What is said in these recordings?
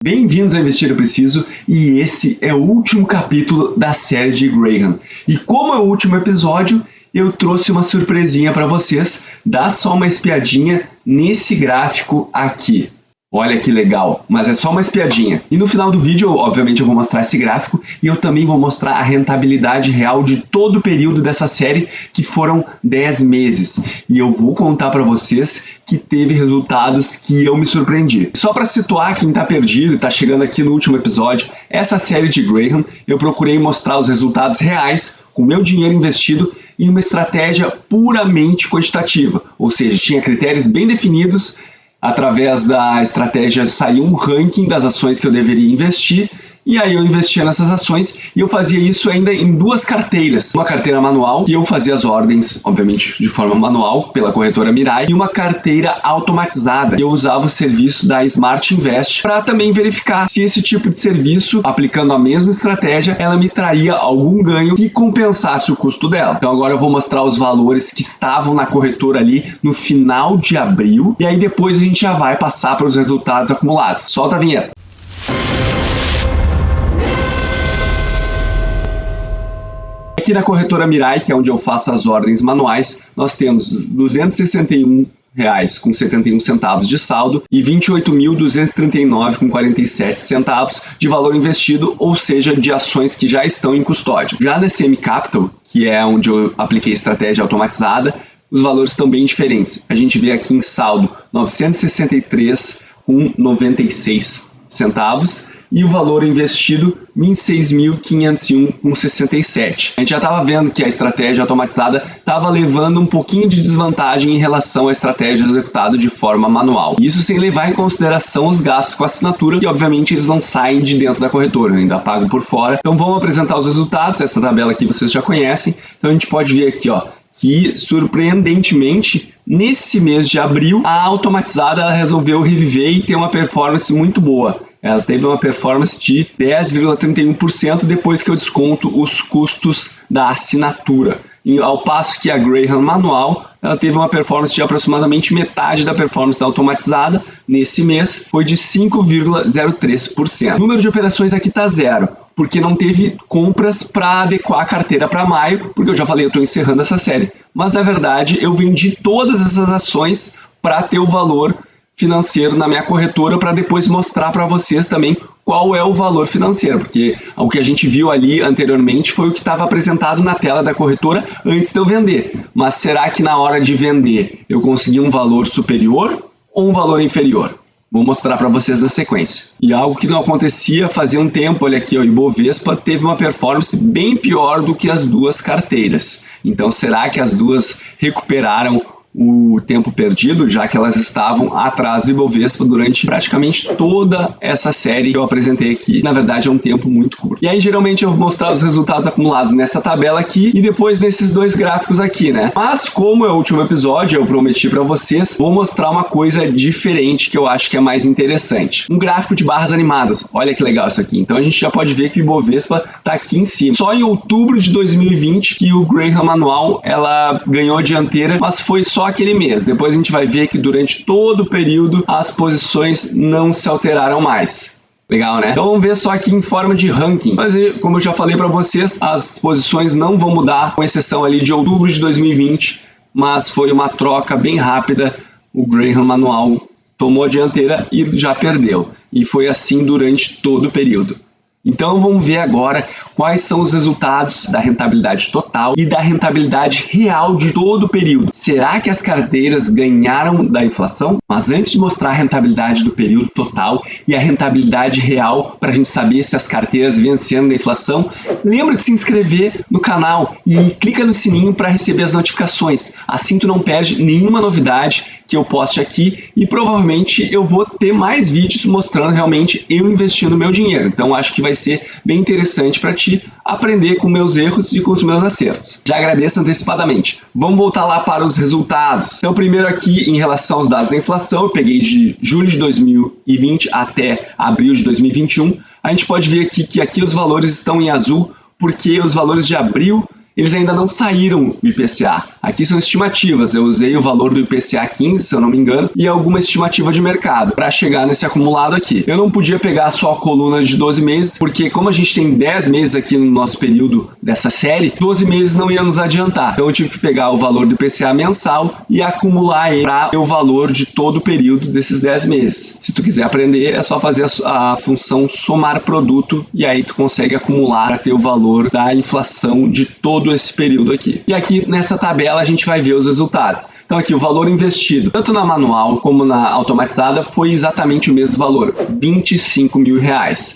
Bem-vindos ao Investir Eu Preciso, e esse é o último capítulo da série de Graham. E como é o último episódio, eu trouxe uma surpresinha para vocês. Dá só uma espiadinha nesse gráfico aqui. Olha que legal, mas é só uma espiadinha. E no final do vídeo, obviamente, eu vou mostrar esse gráfico e eu também vou mostrar a rentabilidade real de todo o período dessa série, que foram 10 meses. E eu vou contar para vocês que teve resultados que eu me surpreendi. Só para situar quem está perdido e está chegando aqui no último episódio, essa série de Graham, eu procurei mostrar os resultados reais com meu dinheiro investido em uma estratégia puramente quantitativa. Ou seja, tinha critérios bem definidos. Através da estratégia saiu um ranking das ações que eu deveria investir, e aí eu investia nessas ações e eu fazia isso ainda em duas carteiras. Uma carteira manual, que eu fazia as ordens, obviamente, de forma manual, pela corretora Mirai, e uma carteira automatizada, que eu usava o serviço da Smart Invest para também verificar se esse tipo de serviço, aplicando a mesma estratégia, ela me traria algum ganho que compensasse o custo dela. Então agora eu vou mostrar os valores que estavam na corretora ali no final de abril, e aí depois a gente já vai passar para os resultados acumulados. Solta a vinheta! Aqui na corretora Mirai, que é onde eu faço as ordens manuais, nós temos R$ 261,71 de saldo e R$ 28.239,47 de valor investido, ou seja, de ações que já estão em custódia. Já na SM Capital, que é onde eu apliquei estratégia automatizada, os valores estão bem diferentes. A gente vê aqui em saldo R$ 963,96 e o valor investido R$ 26.501,67. A gente já estava vendo que a estratégia automatizada estava levando um pouquinho de desvantagem em relação à estratégia executada de forma manual. Isso sem levar em consideração os gastos com a assinatura, que obviamente eles não saem de dentro da corretora, ainda pagam por fora. Então vamos apresentar os resultados. Essa tabela aqui vocês já conhecem. Então a gente pode ver aqui, ó, que surpreendentemente nesse mês de abril a automatizada ela resolveu reviver e ter uma performance muito boa. Ela teve uma performance de 10,31% depois que eu desconto os custos da assinatura. E ao passo que a Graham manual, ela teve uma performance de aproximadamente metade da performance da automatizada. Nesse mês foi de 5,03%. O número de operações aqui está zero, porque não teve compras para adequar a carteira para maio, porque eu já falei, eu estou encerrando essa série. Mas na verdade eu vendi todas essas ações para ter o valor financeiro na minha corretora, para depois mostrar para vocês também qual é o valor financeiro, porque o que a gente viu ali anteriormente foi o que estava apresentado na tela da corretora antes de eu vender. Mas será que na hora de vender eu consegui um valor superior ou um valor inferior? Vou mostrar para vocês na sequência. E algo que não acontecia fazia um tempo, olha aqui, ó, o Ibovespa teve uma performance bem pior do que as duas carteiras. Então será que as duas recuperaram o tempo perdido, já que elas estavam atrás do Ibovespa durante praticamente toda essa série que eu apresentei aqui? Na verdade é um tempo muito curto. E aí geralmente eu vou mostrar os resultados acumulados nessa tabela aqui e depois nesses dois gráficos aqui, né? Mas como é o último episódio, eu prometi para vocês, vou mostrar uma coisa diferente que eu acho que é mais interessante. Um gráfico de barras animadas. Olha que legal isso aqui. Então a gente já pode ver que o Ibovespa está aqui em cima. Só em outubro de 2020 que o Graham manual ela ganhou a dianteira, mas foi só aquele mês. Depois a gente vai ver que durante todo o período as posições não se alteraram mais. Legal, né? Então vamos ver só aqui em forma de ranking. Mas como eu já falei para vocês, as posições não vão mudar, com exceção ali de outubro de 2020, mas foi uma troca bem rápida. O Graham manual tomou a dianteira e já perdeu. E foi assim durante todo o período. Então vamos ver agora quais são os resultados da rentabilidade total e da rentabilidade real de todo o período. Será que as carteiras ganharam da inflação? Mas antes de mostrar a rentabilidade do período total e a rentabilidade real para a gente saber se as carteiras venceram da inflação, lembra de se inscrever no canal e clica no sininho para receber as notificações. Assim tu não perde nenhuma novidade que eu poste aqui e provavelmente eu vou ter mais vídeos mostrando realmente eu investindo meu dinheiro. Então acho que vai ser bem interessante para ti aprender com meus erros e com os meus acertos. Já agradeço antecipadamente. Vamos voltar lá para os resultados. Então primeiro aqui em relação aos dados da inflação, eu peguei de julho de 2020 até abril de 2021. A gente pode ver aqui que aqui os valores estão em azul porque os valores de abril eles ainda não saíram do IPCA. Aqui são estimativas, eu usei o valor do IPCA 15, se eu não me engano, e alguma estimativa de mercado para chegar nesse acumulado aqui. Eu não podia pegar só a coluna de 12 meses, porque como a gente tem 10 meses aqui no nosso período dessa série, 12 meses não ia nos adiantar. Então eu tive que pegar o valor do IPCA mensal e acumular ele para o valor de todo o período desses 10 meses. Se tu quiser aprender, é só fazer a função somar produto e aí tu consegue acumular para ter o valor da inflação de todo esse período aqui. E aqui nessa tabela a gente vai ver os resultados. Então aqui o valor investido, tanto na manual como na automatizada, foi exatamente o mesmo valor, R$25 mil.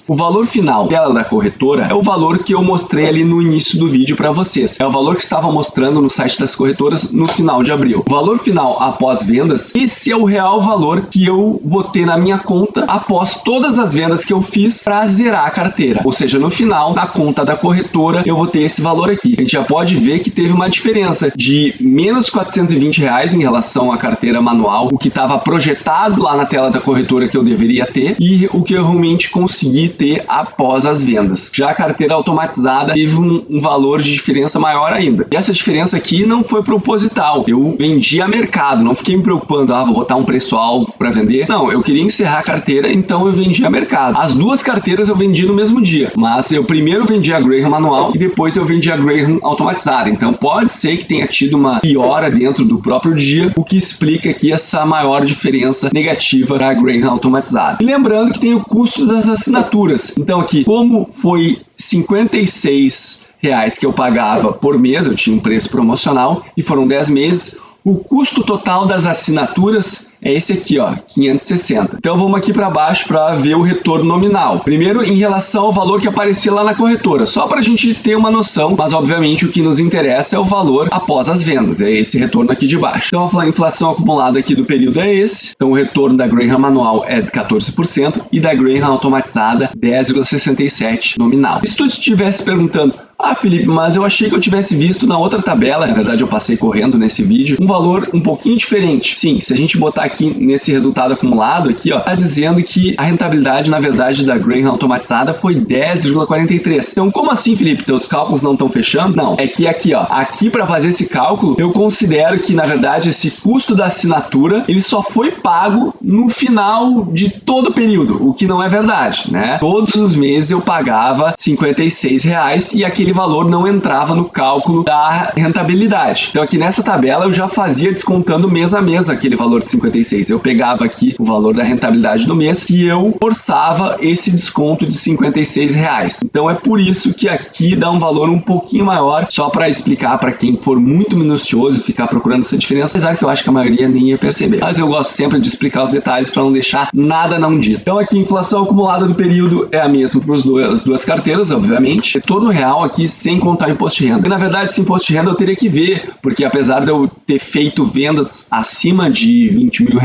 O valor final dela da corretora é o valor que eu mostrei ali no início do vídeo para vocês. É o valor que estava mostrando no site das corretoras no final de abril. O valor final após vendas, esse é o real valor que eu vou ter na minha conta após todas as vendas que eu fiz para zerar a carteira. Ou seja, no final, na conta da corretora, eu vou ter esse valor aqui. A gente já pode ver que teve uma diferença de menos R$420 em relação à carteira manual, o que estava projetado lá na tela da corretora que eu deveria ter e o que eu realmente consegui ter após as vendas. Já a carteira automatizada teve um valor de diferença maior ainda. E essa diferença aqui não foi proposital. Eu vendi a mercado, não fiquei me preocupando, vou botar um preço-alvo para vender. Não, eu queria encerrar a carteira, então eu vendi a mercado. As duas carteiras eu vendi no mesmo dia, mas eu primeiro vendi a Graham manual e depois eu vendi a Graham automatizada. Então pode ser que tenha tido uma piora dentro do próprio dia, o que explica aqui essa maior diferença negativa para a Graham automatizada. E lembrando que tem o custo das assinaturas. Então aqui, como foi R$56 que eu pagava por mês, eu tinha um preço promocional e foram 10 meses, o custo total das assinaturas é esse aqui, ó, 560. Então vamos aqui para baixo para ver o retorno nominal. Primeiro, em relação ao valor que aparecia lá na corretora, só para a gente ter uma noção, mas obviamente o que nos interessa é o valor após as vendas, é esse retorno aqui de baixo. Então a inflação acumulada aqui do período é esse. Então o retorno da Graham manual é de 14% e da Graham automatizada 10,67% nominal. E se tu estivesse perguntando, Felipe, mas eu achei que eu tivesse visto na outra tabela, na verdade eu passei correndo nesse vídeo, um valor um pouquinho diferente. Sim, se a gente botar aqui nesse resultado acumulado aqui, ó, tá dizendo que a rentabilidade, na verdade, da Graham automatizada foi 10,43. Então, como assim, Felipe? Teus cálculos não estão fechando? Não, é que aqui, ó, aqui para fazer esse cálculo, eu considero que, na verdade, esse custo da assinatura, ele só foi pago no final de todo o período, o que não é verdade, né? Todos os meses eu pagava R$56 e aquele valor não entrava no cálculo da rentabilidade. Então aqui nessa tabela eu já fazia descontando mês a mês aquele valor de 56. Eu pegava aqui o valor da rentabilidade do mês e eu forçava esse desconto de R$56. Então é por isso que aqui dá um valor um pouquinho maior, só para explicar para quem for muito minucioso e ficar procurando essa diferença, apesar que eu acho que a maioria nem ia perceber. Mas eu gosto sempre de explicar os detalhes para não deixar nada não dito. Então aqui a inflação acumulada do período é a mesma para as duas carteiras, obviamente. Retorno real aqui sem contar o imposto de renda. E, na verdade, esse imposto de renda eu teria que ver, porque apesar de eu ter feito vendas acima de R$20 mil,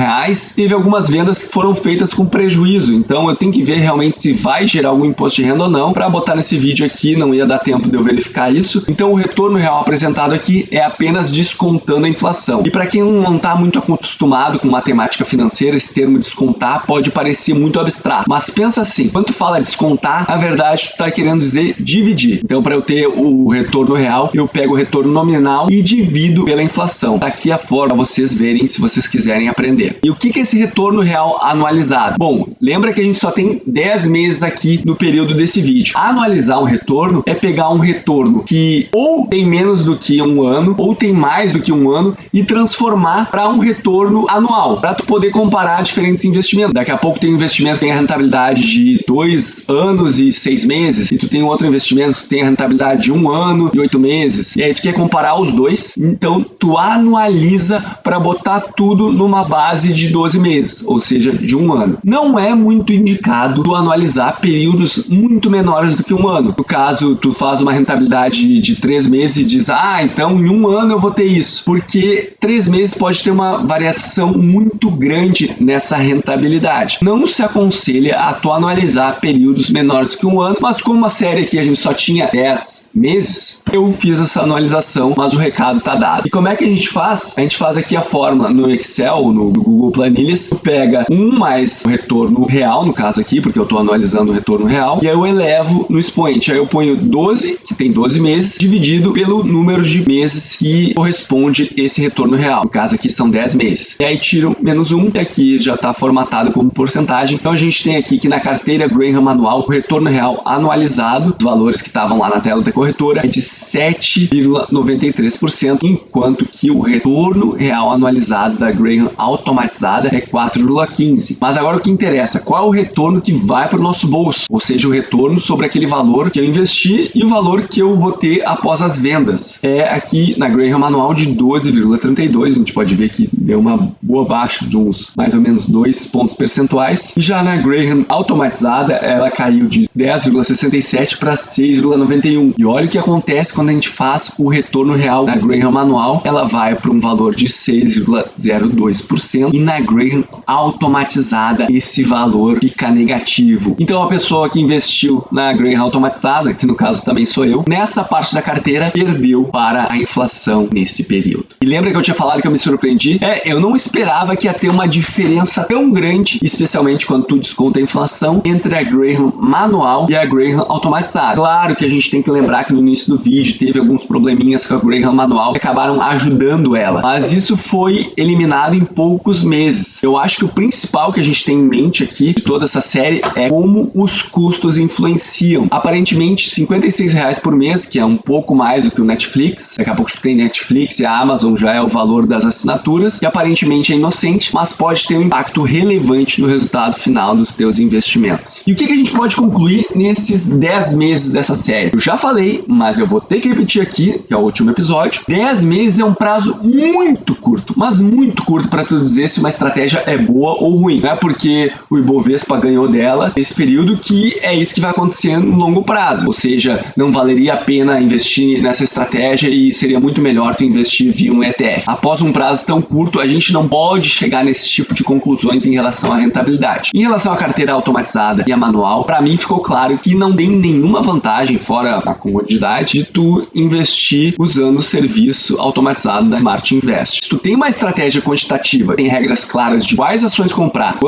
teve algumas vendas que foram feitas com prejuízo. Então eu tenho que ver realmente se vai gerar algum imposto de renda ou não. Para botar nesse vídeo aqui, não ia dar tempo de eu verificar isso. Então o retorno real apresentado aqui é apenas descontando a inflação. E para quem não está muito acostumado com matemática financeira, esse termo descontar pode parecer muito abstrato. Mas pensa assim, quando tu fala descontar, na verdade tu está querendo dizer dividir. Então para eu ter o retorno real, eu pego o retorno nominal e divido pela inflação. Tá aqui a forma para vocês verem se vocês quiserem aprender. E o que é esse retorno real anualizado? Bom, lembra que a gente só tem 10 meses aqui no período desse vídeo. Anualizar um retorno é pegar um retorno que ou tem menos do que um ano, ou tem mais do que um ano, e transformar para um retorno anual, para tu poder comparar diferentes investimentos. Daqui a pouco tem um investimento que tem a rentabilidade de 2 anos e 6 meses, e tu tem outro investimento que tem a rentabilidade de 1 ano e 8 meses, e aí tu quer comparar os dois, então tu anualiza para botar tudo numa base de 12 meses, ou seja, de 1 ano. Não é muito indicado tu anualizar períodos muito menores do que 1 ano. No caso, tu faz uma rentabilidade de 3 meses e diz, então em 1 ano eu vou ter isso, porque 3 meses pode ter uma variação muito grande nessa rentabilidade. Não se aconselha a tu anualizar períodos menores do que 1 ano, mas como uma série aqui a gente só tinha 10 meses, Eu fiz essa anualização, mas o recado tá dado. E como é que a gente faz? A gente faz aqui a fórmula no Excel, no Google Planilhas. Tu pega 1 mais o retorno real, no caso aqui, porque eu estou anualizando o retorno real, e aí eu elevo no expoente. Aí eu ponho 12, que tem 12 meses, dividido pelo número de meses que corresponde esse retorno real. No caso aqui são 10 meses. E aí tiro menos 1, que aqui já está formatado como porcentagem. Então a gente tem aqui que na carteira Graham manual, o retorno real anualizado, os valores que estavam lá na tela da corretora, é de 7,93%, enquanto que o retorno real anualizado da Graham automatizada é 4,15%. Mas agora o que interessa, qual é o retorno que vai para o nosso bolso? Ou seja, o retorno sobre aquele valor que eu investi e o valor que eu vou ter após as vendas. É aqui na Graham manual de 12,32%, a gente pode ver que deu uma boa baixa de uns mais ou menos 2 pontos percentuais. E já na Graham automatizada, ela caiu de 10,67 para 6,91. E olha o que acontece quando a gente faz o retorno real na Graham manual, ela vai para um valor de 6,02% e na Graham automatizada esse valor fica negativo. Então a pessoa que investiu na Graham automatizada, que no caso também sou eu, nessa parte da carteira perdeu para a inflação nesse período. E lembra que eu tinha falado que eu me surpreendi? Eu não esperava que ia ter uma diferença tão grande, especialmente quando tu desconta a inflação, entre a Graham manual e a Graham automatizada. Claro que a gente tem que lembrar que no início do vídeo teve alguns probleminhas com a Graham manual que acabaram ajudando ela, mas isso foi eliminado em poucos meses. Eu acho que o principal que a gente tem em mente aqui de toda essa série é como os custos influenciam. Aparentemente R$56 por mês, que é um pouco mais do que o Netflix. Daqui a pouco tu tem Netflix e a Amazon já é o valor das assinaturas, que aparentemente é inocente, mas pode ter um impacto relevante no resultado final dos teus investimentos. E o que a gente pode concluir nesses 10 meses dessa série? Eu já falei, mas eu vou ter que repetir aqui, que é o último episódio. 10 meses é um prazo muito curto, mas muito curto para tu dizer se uma estratégia é boa ou ruim. Não é porque o Ibovespa ganhou dela nesse período que é isso que vai acontecer no longo prazo. Ou seja, não valeria a pena investir nessa estratégia e seria muito melhor tu investir via um ETF. Após um prazo tão curto, a gente não pode chegar nesse tipo de conclusões em relação à rentabilidade. Em relação à carteira automatizada e a manual, para mim ficou claro que não tem nenhuma vantagem, fora a comodidade, de tu investir usando o serviço automatizado da Smart Invest. Se tu tem uma estratégia quantitativa, tem regras claras de quais ações comprar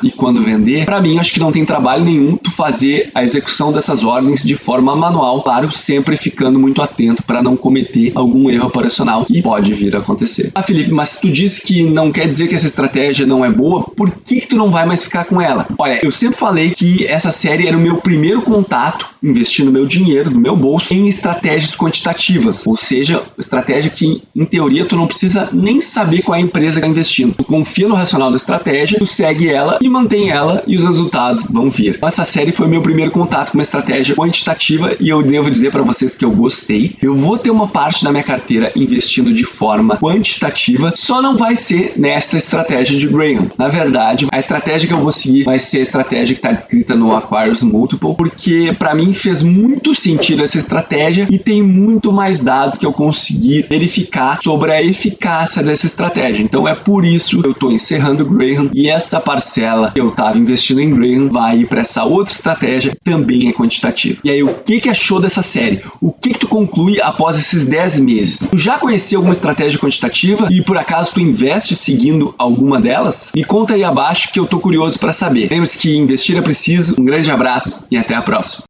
e quando vender, para mim acho que não tem trabalho nenhum tu fazer a execução dessas ordens de forma manual, claro, sempre ficando muito atento para não cometer algum erro operacional que pode vir a acontecer. Felipe, mas se tu diz que não quer dizer que essa estratégia não é boa, por que tu não vai mais ficar com ela? Olha, eu sempre falei que essa série era o meu primeiro contato investindo meu dinheiro, do meu bolso, em estratégias quantitativas, ou seja, estratégia que, em teoria, tu não precisa nem saber qual é a empresa que está investindo. Tu confia no racional da estratégia, tu segue ela e mantém ela e os resultados vão vir. Então, essa série foi meu primeiro contato com uma estratégia quantitativa e eu devo dizer para vocês que eu gostei. Eu vou ter uma parte da minha carteira investindo de forma quantitativa, só não vai ser nesta estratégia de Graham. Na verdade, a estratégia que eu vou seguir vai ser a estratégia que está descrita no Acquirers Multiple, porque para mim fez muito sentido essa estratégia e tem muito mais dados que eu consegui verificar sobre a eficácia dessa estratégia. Então é por isso que eu estou encerrando Graham e essa parcela que eu estava investindo em Graham vai ir para essa outra estratégia que também é quantitativa. E aí, o que achou dessa série? O que tu conclui após esses 10 meses? Tu já conhecia alguma estratégia quantitativa e por acaso tu investe seguindo alguma delas? Me conta aí abaixo que eu tô curioso para saber. Lembre-se que investir é preciso. Um grande abraço e até a próxima.